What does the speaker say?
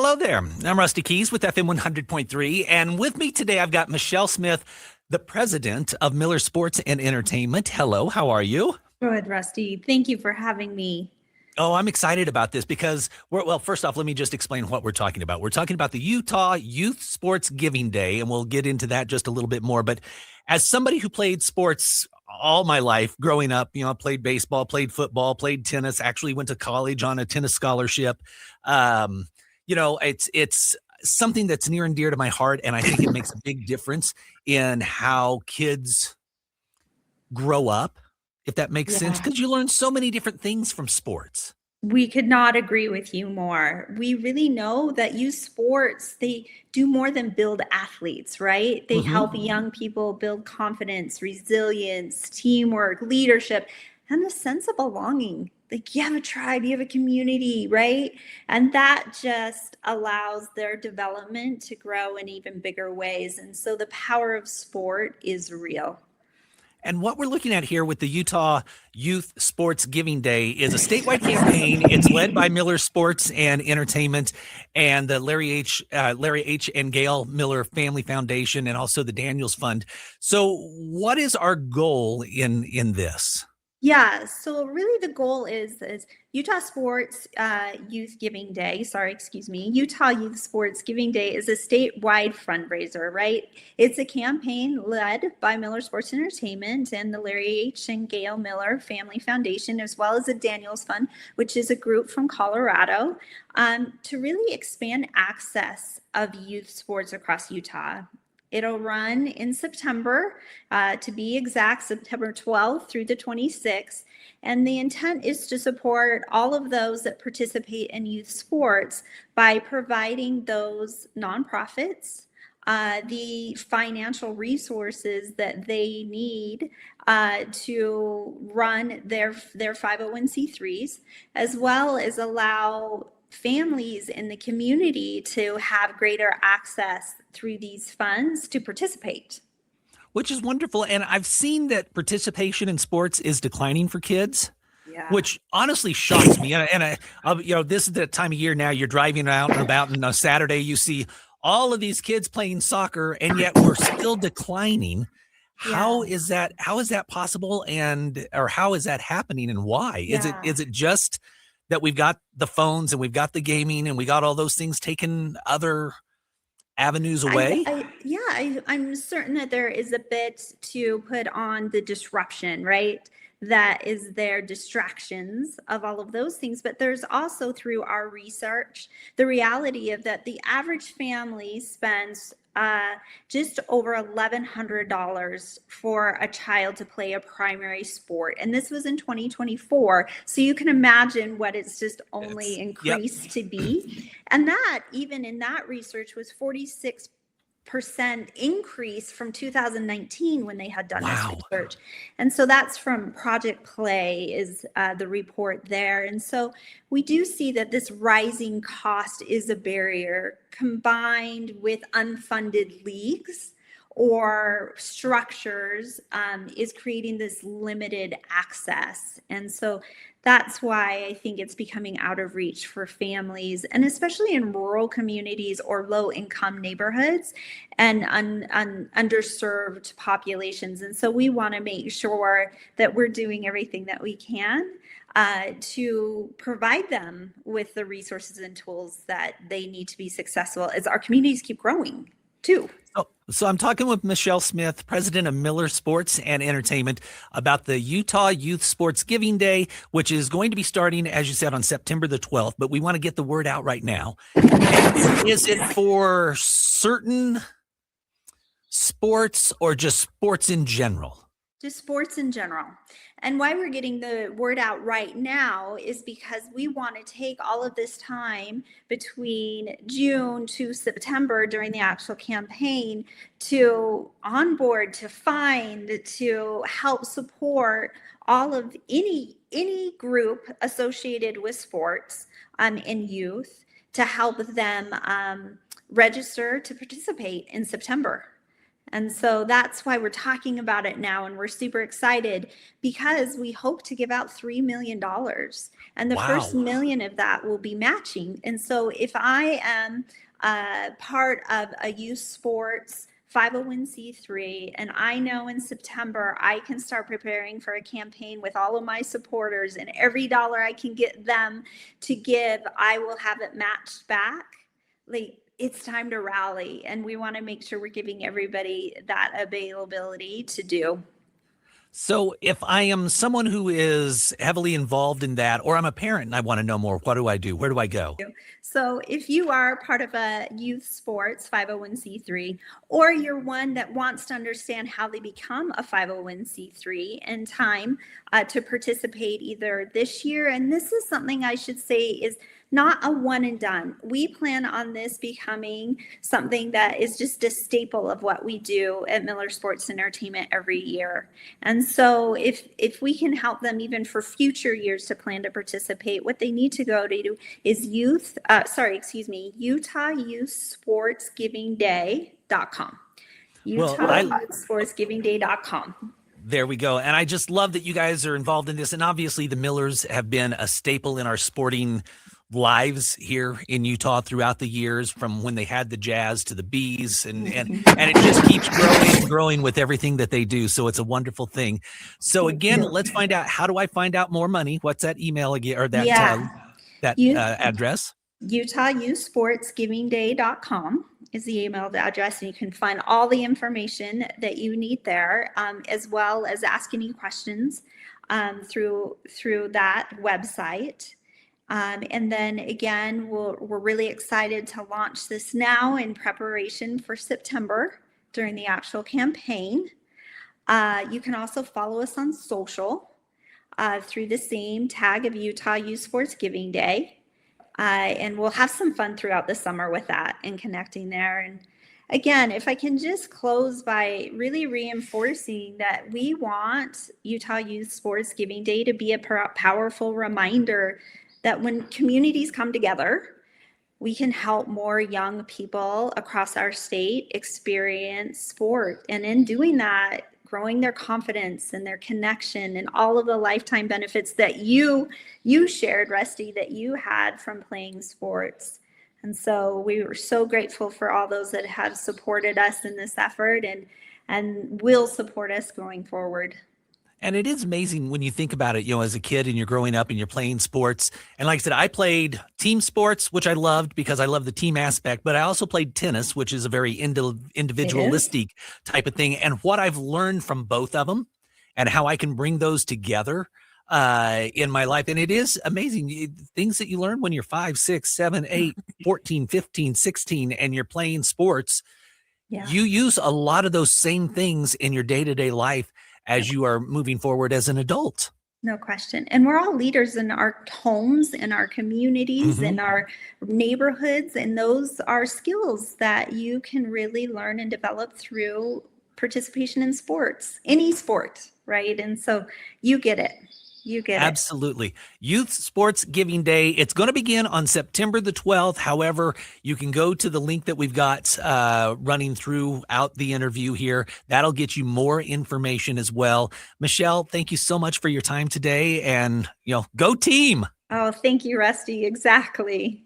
Hello there. I'm Rusty Keys with FM 100.3. And with me today, I've got Michelle Smith, the president of Miller Sports and Entertainment. Hello, how are you? Good, Rusty. Thank you for having me. Oh, I'm excited about this because first off, let me just explain what we're talking about. We're talking about the Utah Youth Sports Giving Day, and we'll get into that just a little bit more. But as somebody who played sports all my life growing up, I played baseball, played football, played tennis, actually went to college on a tennis scholarship. It's something that's near and dear to my heart, and I think it makes a big difference in how kids grow up, if that makes sense, because you learn so many different things from sports. We could not agree with you more. We really know that youth sports, they do more than build athletes, right? They help young people build confidence, resilience, teamwork, leadership, and a sense of belonging. Like you have a tribe, you have a community, right? And that just allows their development to grow in even bigger ways. And so the power of sport is real. And what we're looking at here with the Utah Youth Sports Giving Day is a statewide campaign. It's led by Miller Sports and Entertainment and the Larry H. and Gail Miller Family Foundation, and also the Daniels Fund. So what is our goal in this? Yeah, so really the goal is Utah Sports Youth Giving Day. Utah Youth Sports Giving Day is a statewide fundraiser, right? It's a campaign led by Miller Sports Entertainment and the Larry H. and Gail Miller Family Foundation, as well as the Daniels Fund, which is a group from Colorado, to really expand access of youth sports across Utah. It'll run in September, to be exact, September 12th through the 26th. And the intent is to support all of those that participate in youth sports by providing those nonprofits the financial resources that they need to run their 501c3s, as well as allow families in the community to have greater access through these funds to participate. Which is wonderful. And I've seen that participation in sports is declining for kids, which honestly shocks me. This is the time of year now you're driving out and about, and on a Saturday you see all of these kids playing soccer, and yet we're still declining. How is that possible? Or how is that happening, and why? Is it just that we've got the phones and we've got the gaming and we got all those things taken other avenues away? I'm certain that there is a bit to put on the disruption, right? That is their distractions of all of those things. But there's also, through our research, the reality of that the average family spends just over $1,100 for a child to play a primary sport. And this was in 2024. So you can imagine what it's just only increased to be. And that, even in that research, was 46% increase from 2019 when they had done this research. And so that's from Project Play is the report there. And so we do see that this rising cost is a barrier, combined with unfunded leagues or structures, is creating this limited access. And so that's why I think it's becoming out of reach for families, and especially in rural communities or low income neighborhoods and underserved populations. And so we want to make sure that we're doing everything that we can to provide them with the resources and tools that they need to be successful as our communities keep growing too. So I'm talking with Michelle Smith, president of Miller Sports and Entertainment, about the Utah Youth Sports Giving Day, which is going to be starting, as you said, on September the 12th. But we want to get the word out right now. Is it for certain sports or just sports in general? Just sports in general. And why we're getting the word out right now is because we want to take all of this time between June to September during the actual campaign to onboard, to find, to help support all of any group associated with sports in youth, to help them register to participate in September. And so that's why we're talking about it now. And we're super excited because we hope to give out $3 million. And the first Wow. million of that will be matching. And so if I am part of a youth sports 501c3, and I know in September I can start preparing for a campaign with all of my supporters, and every dollar I can get them to give, I will have it matched back. Like, it's time to rally, and we want to make sure we're giving everybody that availability to do. So if I am someone who is heavily involved in that, or I'm a parent and I want to know more, what do I do? Where do I go? So if you are part of a youth sports 501c3, or you're one that wants to understand how they become a 501c3 and time to participate either this year, and this is something I should say is not a one and done. We plan on this becoming something that is just a staple of what we do at Miller Sports Entertainment every year. And so if we can help them even for future years to plan to participate, what they need to go to is UtahYouthSportsGivingDay.com. UtahYouthSportsGivingDay.com. There we go. And I just love that you guys are involved in this. And obviously the Millers have been a staple in our sporting lives here in Utah throughout the years, from when they had the Jazz to the Bees, and it just keeps growing and growing with everything that they do. So it's a wonderful thing. So again, let's find out, how do I find out more money? What's that email again, or that address? UtahYouthSportsGivingDay.com is the email address, and you can find all the information that you need there, as well as ask any questions through that website. And then again, we're really excited to launch this now in preparation for September during the actual campaign. You can also follow us on social through the same tag of Utah Youth Sports Giving Day. And we'll have some fun throughout the summer with that and connecting there. And again, if I can just close by really reinforcing that we want Utah Youth Sports Giving Day to be a powerful reminder that when communities come together, we can help more young people across our state experience sport. And in doing that, growing their confidence and their connection and all of the lifetime benefits that you shared, Rusty, that you had from playing sports. And so we were so grateful for all those that have supported us in this effort and will support us going forward. And it is amazing when you think about it, as a kid and you're growing up and you're playing sports. And like I said, I played team sports, which I loved because I love the team aspect, but I also played tennis, which is a very individualistic type of thing. And what I've learned from both of them and how I can bring those together in my life. And it is amazing things that you learn when you're 5, 6, 7, 8, 14, 15, 16, and you're playing sports. Yeah. You use a lot of those same things in your day-to-day life as you are moving forward as an adult. No question. And we're all leaders in our homes, in our communities, in our neighborhoods. And those are skills that you can really learn and develop through participation in sports, any sport, right? And so you get it. You get Absolutely. Youth Sports Giving Day. It's going to begin on September the 12th. However, you can go to the link that we've got running throughout the interview here. That'll get you more information as well. Michelle, thank you so much for your time today, and go team. Oh, thank you, Rusty. Exactly.